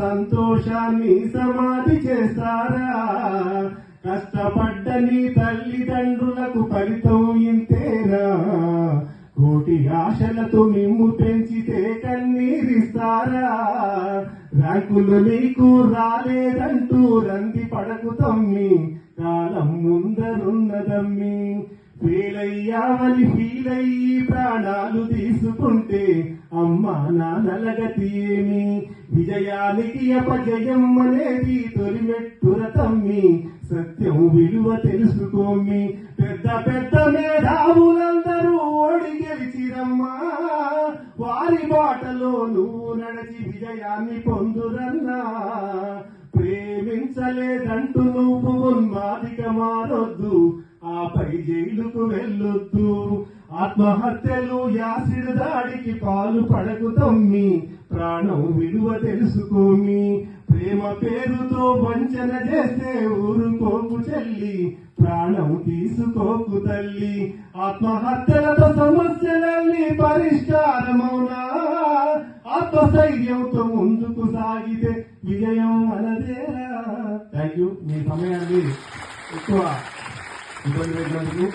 సంతోషాన్ని సమాధి చేస్తారా? కష్టపడ్డ నీ తల్లిదండ్రులకు ఫలితం ఇంతేనా? కోటి ఆశలతో నిమ్ము పెంచితే కన్నీరిస్తారా? ర్యాంకులు నీకు రాలేదంటూ రంది పడకు తమ్మి, కాలం ముందరున్నదమ్మి. ఫీలయ్యామని ఫీలయ్యి ప్రాణాలు తీసుకుంటే అమ్మా నాన్నల గతి ఏమి? విజయానికి అపజయం అనేది తొలిమెట్టుర తమ్మి, సత్యం విలువ తెలుసుకోమి. పెద్ద పెద్ద మేధావులందరూ ఓడి గెలిచిరమ్మా, వారి బాటలో నువ్వు నడిచి విజయాన్ని పొందురన్నా. ప్రేమించలేదంటూ నువ్వు ఉన్మాదిక మారొద్దు, ఆపై జైలుకు వెళ్ళొద్దు. ఆత్మహత్యలు యాసిడ్ దాడికి పాలు పడకు తమ్మి, ప్రాణం విలువ తెలుసుకోమి. ప్రేమ పేరుతో వంచన చేస్తే ఊరుకోకు చెల్లి, ప్రాణం తీసుకోకు తల్లి. ఆత్మహత్యలతో సమస్యలన్నీ పరిష్కారమౌనా? ఆత్మస్థైర్యంతో ముందుకు సాగితే విజయం మనదేరా. Thank you. మీ సమయాన్ని ఎక్కువ ఇబ్బంది పెట్టినందుకు